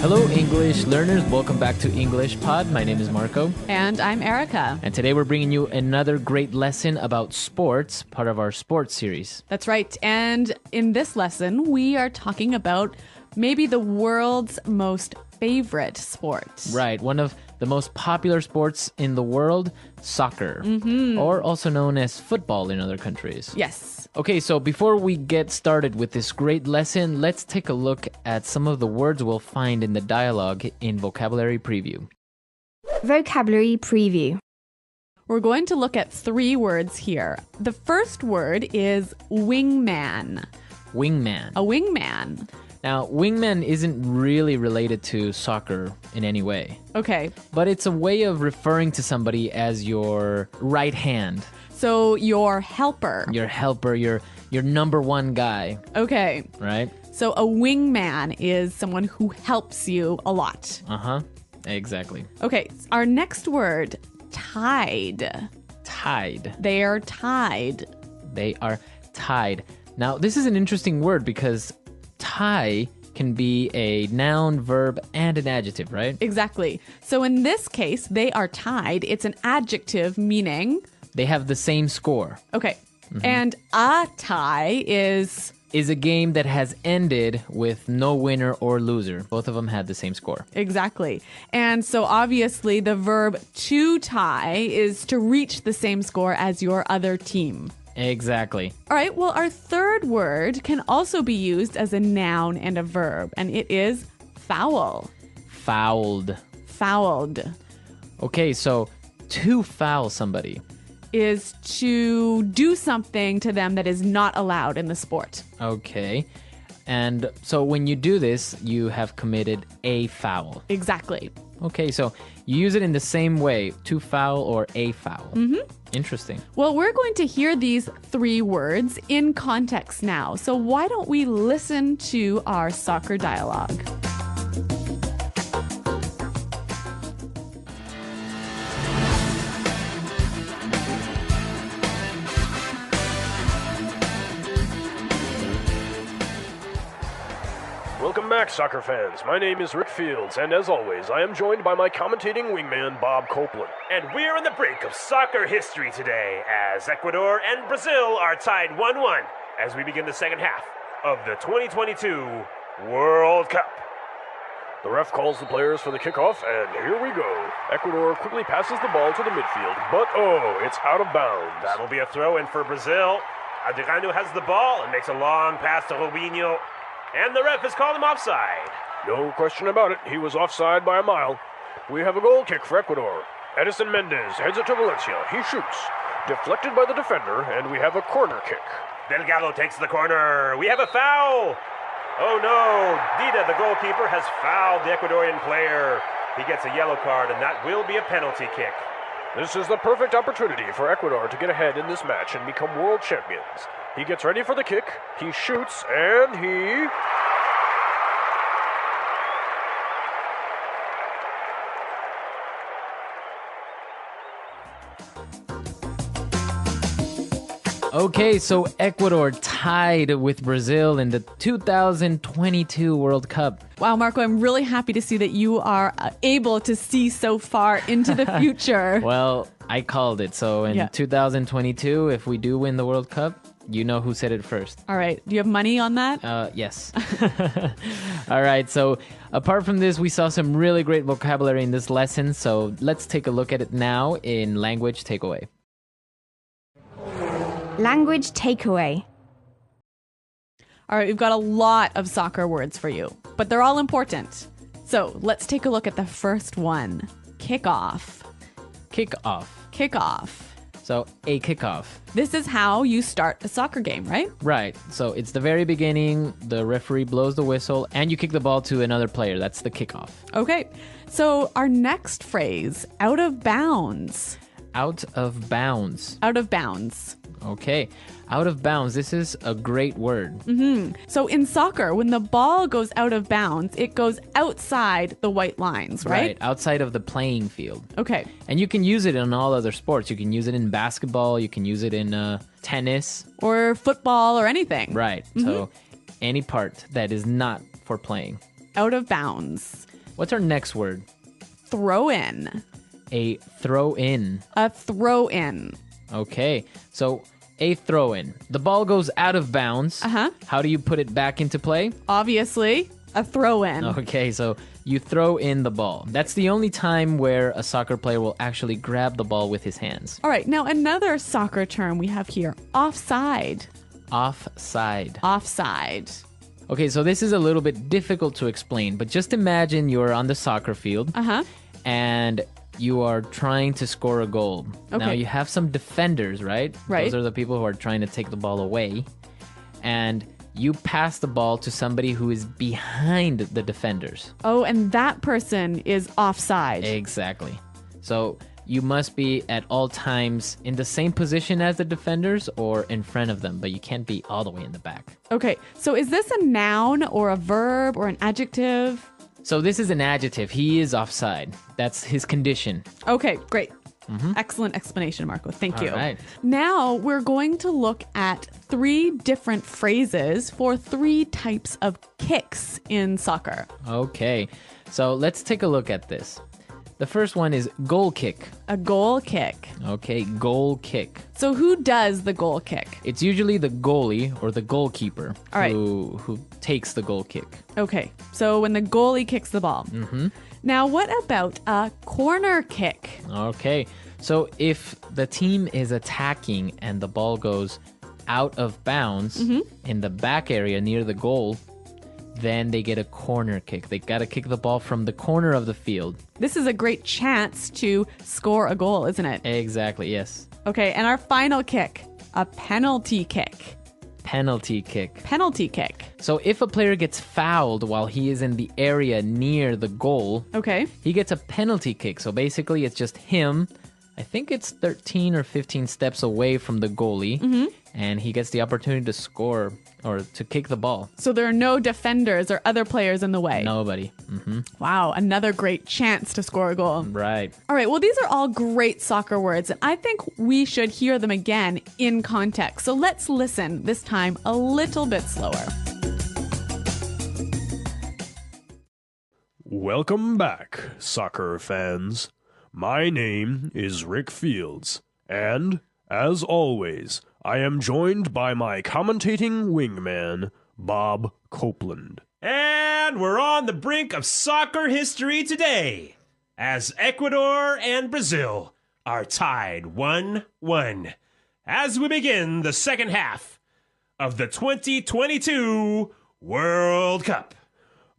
Hello, English learners. Welcome back to English Pod. My name is Marco. And I'm Erica. And today we're bringing you another great lesson about sports, part of our sports series. That's right. And in this lesson, we are talking about maybe the world's most favorite sport. Right. One of the most popular sports in the world, soccer, or also known as football in other countries. Yes. Okay, so before we get started with this great lesson, let's take a look at some of the words we'll find in the dialogue in Vocabulary Preview. Vocabulary Preview. We're going to look at 3 words here. The first word is wingman. Wingman. A wingman. Now, wingman isn't really related to soccer in any way, Okay. but it's a way of referring to somebody as your right hand, So your helper. your helper, your number one guy, Okay. right? So a wingman is someone who helps you a lot. Uh-huh. Exactly. Okay. Our next word, tied. Tied. They are tied. They are tied. Now, this is an interesting word because tie can be a noun, verb, and an adjective, right? Exactly. So in this case, they are tied. It's an adjective meaning, They have the same score. okay. And a tie is Is a game that has ended with no winner or loser. Both of them had the same score. exactly. And so obviously the verb to tie is to reach the same score as your other team. Exactly. All right. Well, our third word can also be used as a noun and a verb, and it is foul. Fouled. Fouled Okay, so to foul somebody. is to do something to them that is not allowed in the sport. Okay. And so when you do this, you have committed a foul. Exactly. Okay, so you use it in the same way, to foul or a foul. Interesting. Well, we're going to hear these 3 words in context now. So why don't we listen to our soccer dialogue? Welcome back, soccer fans. My name is Rick Fields, and as always, I am joined by my commentating wingman, Bob Copeland. And we're on the brink of soccer history today as Ecuador and Brazil are tied 1-1 as we begin the second half of the 2022 World Cup. The ref calls the players for the kickoff, and here we go. Ecuador quickly passes the ball to the midfield, but it's out of bounds. That'll be a throw-in for Brazil. Adriano has the ball and makes a long pass to Robinho. And the ref has called him offside. No question about it, he was offside by a mile. We have a goal kick for Ecuador. Edison Mendez heads it to Valencia. He shoots. Deflected by the defender, and we have a corner kick. Delgado takes the corner. We have a foul. Oh no, Dida, the goalkeeper, has fouled the Ecuadorian player. He gets a yellow card, and that will be a penalty kick. This is the perfect opportunity for Ecuador to get ahead in this match and become world champions. He gets ready for the kick, he shoots, and he... Okay, so Ecuador tied with Brazil in the 2022 World Cup. Wow, Marco, I'm really happy to see that you are able to see so far into the future. Well, I called it. So in Yeah. 2022, if we do win the World Cup, you know who said it first. All right. Do you have money on that? Yes. All right. So apart from this, we saw some really great vocabulary in this lesson. So let's take a look at it now in Language Takeaway. Language Takeaway. All right, we've got a lot of soccer words for you, but they're all important. So let's take a look at the first one. Kickoff. Kickoff. Kickoff. So a kickoff. This is how you start a soccer game, right? Right. So it's the very beginning. The referee blows the whistle and you kick the ball to another player. That's the kickoff. Okay. So our next phrase, out of bounds. Out of bounds. Out of bounds. Okay. Out of bounds. This is a great word. So in soccer, when the ball goes out of bounds, it goes outside the white lines, right? Outside of the playing field. Okay. And you can use it in all other sports. You can use it in basketball. You can use it in tennis. Or football or anything. Right. So any part that is not for playing. out of bounds. What's our next word? Throw in. A throw in. A throw in. Okay, so a throw in. The ball goes out of bounds. Uh-huh. How do you put it back into play? Obviously, a throw in. Okay, so you throw in the ball. That's the only time where a soccer player will actually grab the ball with his hands. All right, now another soccer term we have here, offside. Offside. Offside. Okay, so this is a little bit difficult to explain, but just imagine you're on the soccer field Uh-huh. and you are trying to score a goal. Now Okay. you have some defenders, right? Right. Those are the people who are trying to take the ball away. And you pass the ball to somebody who is behind the defenders. Oh, and that person is offside. Exactly. So you must be at all times in the same position as the defenders or in front of them, but you can't be all the way in the back. Okay, so is this a noun or a verb or an adjective? So this is an adjective. He is offside. That's his condition. Okay, great. Excellent explanation, Marco. Thank you. All right. Now we're going to look at 3 different phrases for 3 types of kicks in soccer. Okay. So let's take a look at this. The first one is goal kick. A goal kick. Okay, goal kick. So who does the goal kick? It's usually the goalie or the goalkeeper All right. who takes the goal kick. Okay, so when the goalie kicks the ball. Mm-hmm. Now, what about a corner kick? Okay, so if the team is attacking and the ball goes out of bounds in the back area near the goal, then they get a corner kick. They got to kick the ball from the corner of the field. This is a great chance to score a goal, isn't it? Exactly, yes. Okay, and our final kick, a penalty kick. Penalty kick. Penalty kick. So if a player gets fouled while he is in the area near the goal, Okay. he gets a penalty kick. So basically, it's just him. I think it's 13 or 15 steps away from the goalie, and he gets the opportunity to score or to kick the ball. So there are no defenders or other players in the way. Nobody. Wow, another great chance to score a goal. Right. All right, well, these are all great soccer words, and I think we should hear them again in context. So let's listen, this time a little bit slower. Welcome back, soccer fans. My name is Rick Fields, and, as always, I am joined by my commentating wingman, Bob Copeland. And we're on the brink of soccer history today, as Ecuador and Brazil are tied 1-1 as we begin the second half of the 2022 World Cup.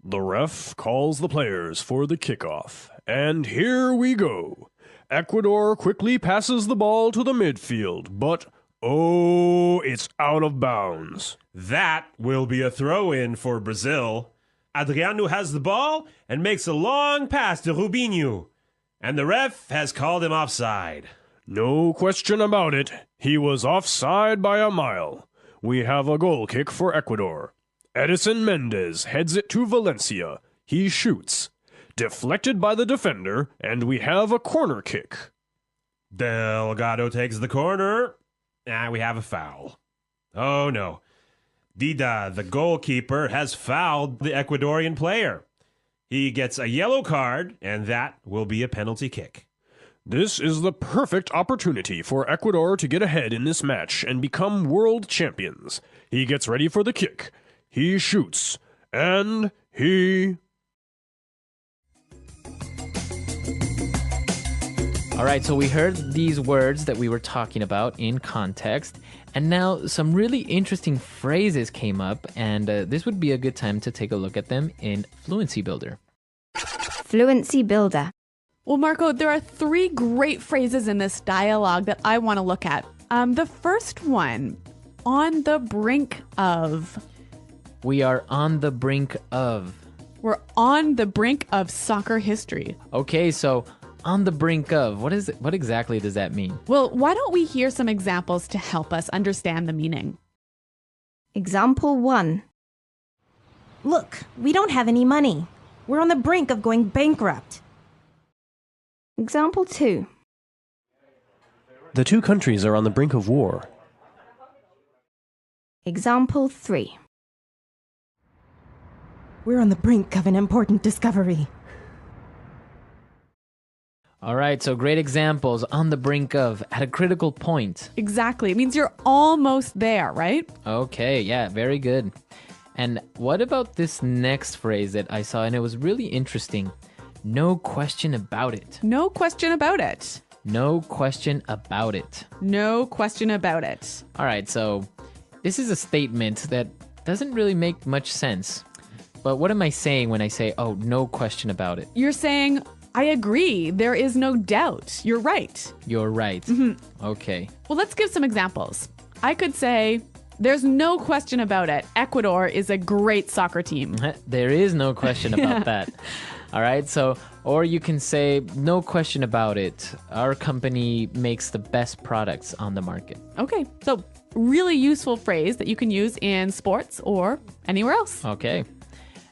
The ref calls the players for the kickoff, and here we go. Ecuador quickly passes the ball to the midfield, but oh, it's out of bounds. That will be a throw-in for Brazil. Adriano has the ball and makes a long pass to Rubinho, and the ref has called him offside. No question about it, he was offside by a mile. We have a goal kick for Ecuador. Edison Mendez heads it to Valencia. He shoots. Deflected by the defender, and we have a corner kick. Delgado takes the corner, and we have a foul. Oh no. Dida, the goalkeeper, has fouled the Ecuadorian player. He gets a yellow card, and that will be a penalty kick. This is the perfect opportunity for Ecuador to get ahead in this match and become world champions. He gets ready for the kick. He shoots. And he... All right, so we heard these words that we were talking about in context, and now some really interesting phrases came up, and this would be a good time to take a look at them in Fluency Builder. Fluency Builder. Well, Marco, there are 3 great phrases in this dialogue that I want to look at. The first one, on the brink of. We are on the brink of. We're on the brink of soccer history. Okay, so on the brink of. What exactly does that mean? Well, why don't we hear some examples to help us understand the meaning? Example 1. Look, we don't have any money. We're on the brink of going bankrupt. Example 2. The two countries are on the brink of war. Example 3. We're on the brink of an important discovery. All right, so great examples on the brink of, at a critical point. Exactly. It means you're almost there, right? Okay, yeah, very good. And what about this next phrase that I saw, and it was really interesting? No question about it. No question about it. No question about it. No question about it. All right, so this is a statement that doesn't really make much sense. But what am I saying when I say, oh, no question about it? You're saying, I agree. There is no doubt. You're right. You're right. Okay. Well, let's give some examples. I could say, there's no question about it. Ecuador is a great soccer team. There is no question about that. All right, so, or you can say, no question about it. Our company makes the best products on the market. Okay, so really useful phrase that you can use in sports or anywhere else. Okay.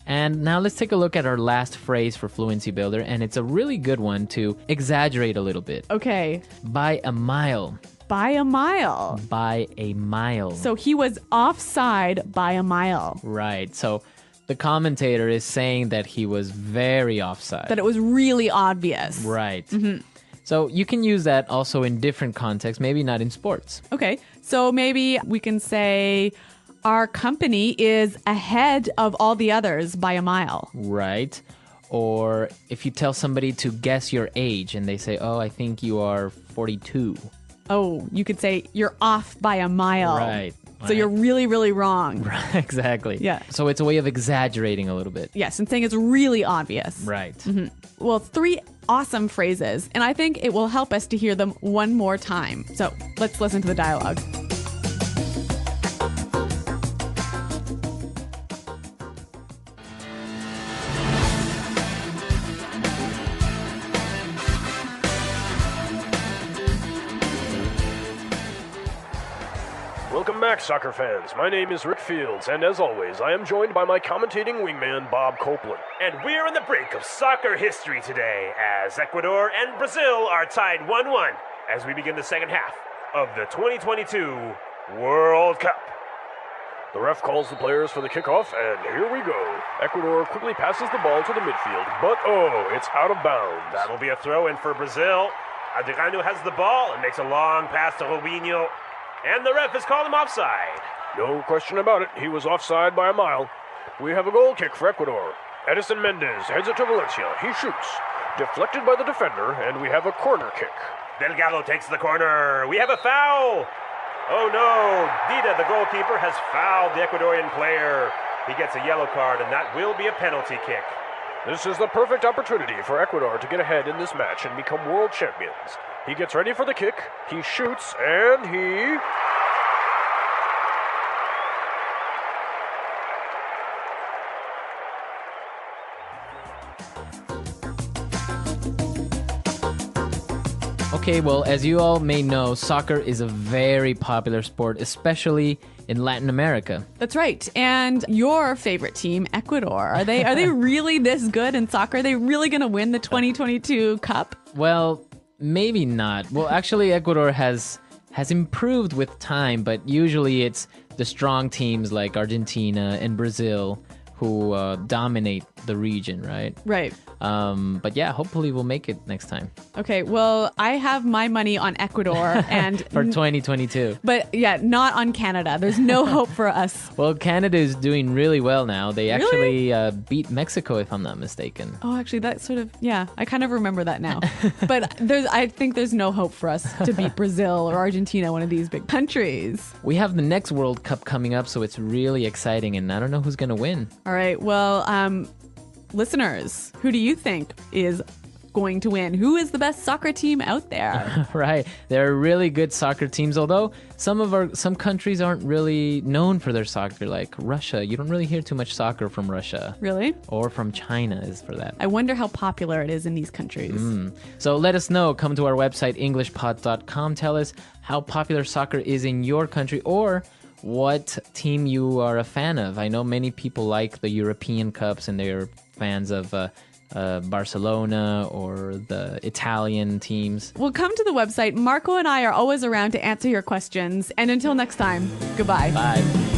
And now let's take a look at our last phrase for Fluency Builder, and it's a really good one to exaggerate a little bit. Okay. By a mile. By a mile. By a mile. So he was offside by a mile. Right. So the commentator is saying that he was very offside. That it was really obvious. Right. So you can use that also in different contexts, maybe not in sports. Okay. So maybe we can say our company is ahead of all the others by a mile. Right. Or if you tell somebody to guess your age and they say, oh, I think you are 42. Oh, you could say you're off by a mile. Right. So you're really, really wrong. Right, exactly. Yeah. So it's a way of exaggerating a little bit. Yes, and saying it's really obvious. Right. Well, 3 awesome phrases, and I think it will help us to hear them one more time. So let's listen to the dialogue. Welcome back, soccer fans. My name is Rick Fields, and as always, I am joined by my commentating wingman, Bob Copeland. And we're on the brink of soccer history today as Ecuador and Brazil are tied 1-1 as we begin the second half of the 2022 World Cup. The ref calls the players for the kickoff, and here we go. Ecuador quickly passes the ball to the midfield, but oh, it's out of bounds. That'll be a throw-in for Brazil. Adriano has the ball and makes a long pass to Robinho. And the ref has called him offside. No question about it. He was offside by a mile. We have a goal kick for Ecuador. Edison Mendez heads it to Valencia. He shoots. Deflected by the defender, and we have a corner kick. Delgado takes the corner. We have a foul. Oh no, Dida, the goalkeeper, has fouled the Ecuadorian player. He gets a yellow card, and that will be a penalty kick. This is the perfect opportunity for Ecuador to get ahead in this match and become world champions. He gets ready for the kick, he shoots, and he... Okay, well, as you all may know, soccer is a very popular sport, especially in Latin America. That's right. And your favorite team, Ecuador, are they really this good in soccer? Are they really going to win the 2022 Cup? Well, maybe not. Well, actually, Ecuador has improved with time, but usually it's the strong teams like Argentina and Brazil who dominate the region, right? Right. But yeah, hopefully we'll make it next time. Okay, well, I have my money on Ecuador and For 2022. But yeah, not on Canada. There's no hope for us. Well, Canada is doing really well now. They actually beat Mexico, if I'm not mistaken. Oh, actually, that sort of, yeah, I kind of remember that now. But I think there's no hope for us to beat Brazil or Argentina, one of these big countries. We have the next World Cup coming up, so it's really exciting, and I don't know who's going to win. All right, well, listeners, who do you think is going to win? Who is the best soccer team out there? Right. There are really good soccer teams, although some countries aren't really known for their soccer, like Russia. You don't really hear too much soccer from Russia. Really? Or from China, is for that. I wonder how popular it is in these countries. So let us know. Come to our website, englishpod.com. Tell us how popular soccer is in your country, or what team you are a fan of. I know many people like the European Cups and they're fans of Barcelona or the Italian teams. Well, come to the website. Marco and I are always around to answer your questions. And until next time, goodbye. Bye.